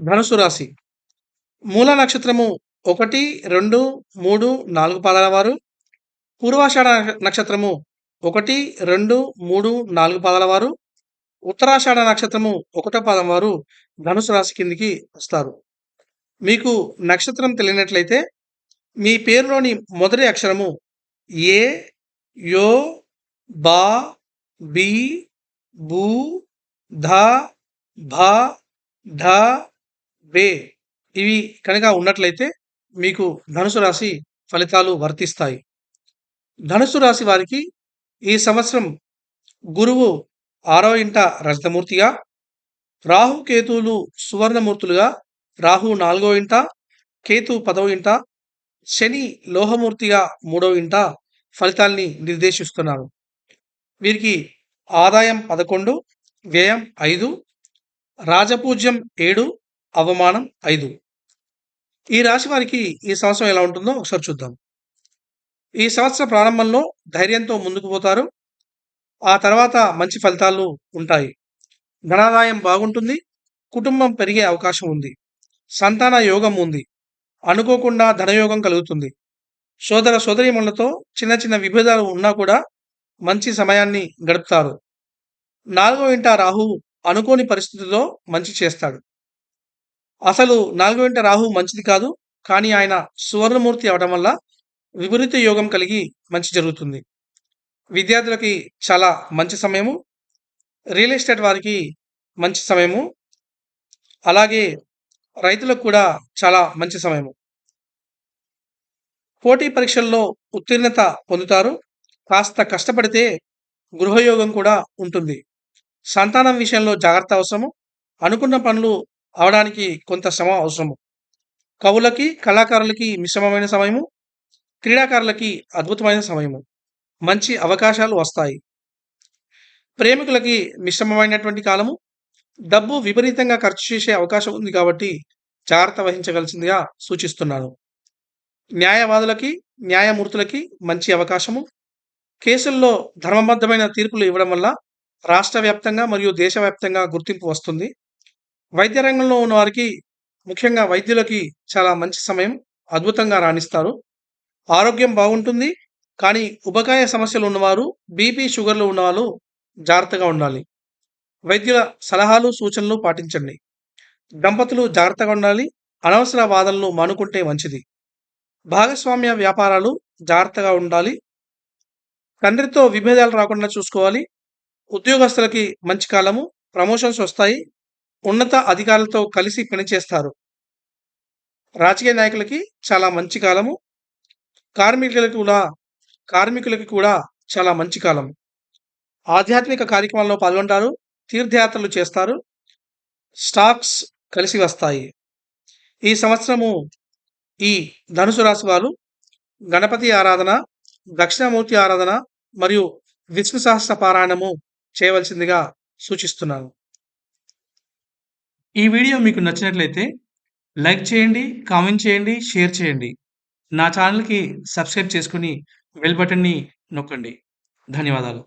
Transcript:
ధనుసు రాశి. మూల నక్షత్రము 1, 2, 3, 4 పాదాల వారు. పూర్వాషాఢ నక్షత్రము 1, 2, 3, 4 పాదాల వారు. ఉత్తరాషాఢ నక్షత్రము 1 పాదం వారు ధనుసు రాశి కిందికి వస్తారు. మీకు నక్షత్రం తెలియనట్లయితే మీ పేరులోని మొదటి అక్షరము ఏ, యో, బా, బి, బు, ధ, భ, ఢ, వే ఇవి కనుక ఉన్నట్లయితే మీకు ధనుసు రాశి ఫలితాలు వర్తిస్తాయి. ధనుసు రాశి వారికి ఈ సంవత్సరం గురువు 6వ ఇంట రజతమూర్తిగా, రాహు కేతువులు సువర్ణమూర్తులుగా, రాహు 4వ ఇంట, కేతు 10వ ఇంట, శని లోహమూర్తిగా 3వ ఇంట ఫలితాల్ని నిర్దేశిస్తున్నారు. వీరికి ఆదాయం 11, వ్యయం 5, రాజపూజ్యం 7, అవమానం 5. ఈ రాశి వారికి ఈ సంవత్సరం ఎలా ఉంటుందో ఒకసారి చూద్దాం. ఈ సంవత్సర ప్రారంభంలో ధైర్యంతో ముందుకు పోతారు. ఆ తర్వాత మంచి ఫలితాలు ఉంటాయి. ధనాదాయం బాగుంటుంది. కుటుంబం పెరిగే అవకాశం ఉంది. సంతాన యోగం ఉంది. అనుకోకుండా ధనయోగం కలుగుతుంది. సోదర సోదరీమణులతో చిన్న చిన్న విభేదాలు ఉన్నా కూడా మంచి సమయాన్ని గడుపుతారు. 4వ ఇంట రాహువు అనుకోని పరిస్థితుల్లో మంచి చేస్తాడు. అసలు 4వ ఇంట రాహువు మంచిది కాదు. కానీ ఆయన సువర్ణమూర్తి అవడం వల్ల విపరీత యోగం కలిగి మంచి జరుగుతుంది. విద్యార్థులకి చాలా మంచి సమయము. రియల్ ఎస్టేట్ వారికి మంచి సమయము. అలాగే రైతులకు కూడా చాలా మంచి సమయము. పోటీ పరీక్షల్లో ఉత్తీర్ణత పొందుతారు. కాస్త కష్టపడితే గృహయోగం కూడా ఉంటుంది. సంతానం విషయంలో జాగ్రత్త అవసరము. అనుకున్న పనులు అవడానికి కొంత శ్రమ అవసరము. కవులకి, కళాకారులకి మిశ్రమమైన సమయము. క్రీడాకారులకి అద్భుతమైన సమయము. మంచి అవకాశాలు వస్తాయి. ప్రేమికులకి మిశ్రమమైనటువంటి కాలము. డబ్బు విపరీతంగా ఖర్చు చేసే అవకాశం ఉంది కాబట్టి జాగ్రత్త వహించవలసిందిగా సూచిస్తున్నాను. న్యాయవాదులకి, న్యాయమూర్తులకి మంచి అవకాశము. కేసుల్లో ధర్మబద్ధమైన తీర్పులు ఇవ్వడం వల్ల రాష్ట్ర వ్యాప్తంగా మరియు దేశవ్యాప్తంగా గుర్తింపు వస్తుంది. వైద్య రంగంలో ఉన్న వారికి, ముఖ్యంగా వైద్యులకి చాలా మంచి సమయం. అద్భుతంగా రాణిస్తారు. ఆరోగ్యం బాగుంటుంది. కానీ ఉబకాయ సమస్యలు ఉన్నవారు, బీపీ, షుగర్లు ఉన్నవాళ్ళు జాగ్రత్తగా ఉండాలి. వైద్యుల సలహాలు, సూచనలు పాటించండి. దంపతులు జాగ్రత్తగా ఉండాలి. అనవసర వాదనలు మానుకుంటే మంచిది. భాగస్వామ్య వ్యాపారాలు జాగ్రత్తగా ఉండాలి. తండ్రితో విభేదాలు రాకుండా చూసుకోవాలి. ఉద్యోగస్తులకి మంచి కాలము. ప్రమోషన్స్ వస్తాయి. ఉన్నత అధికారులతో కలిసి పనిచేస్తారు. రాజకీయ నాయకులకి చాలా మంచి కాలము. కార్మికులకి కూడా చాలా మంచి కాలం. ఆధ్యాత్మిక కార్యక్రమాల్లో పాల్గొంటారు. తీర్థయాత్రలు చేస్తారు. స్టాక్స్ కలిసి వస్తాయి. ఈ సంవత్సరము ఈ ధనుసు రాశి వారు గణపతి ఆరాధన, దక్షిణామూర్తి ఆరాధన మరియు విష్ణు సహస్ర పారాయణము చేయవలసిందిగా సూచిస్తున్నాను. ఈ వీడియో మీకు నచ్చినట్లయితే లైక్ చేయండి, కామెంట్ చేయండి, షేర్ చేయండి. నా ఛానల్‌కి సబ్స్క్రైబ్ చేసుకొని బెల్ బటన్‌ని నొక్కండి. ధన్యవాదాలు.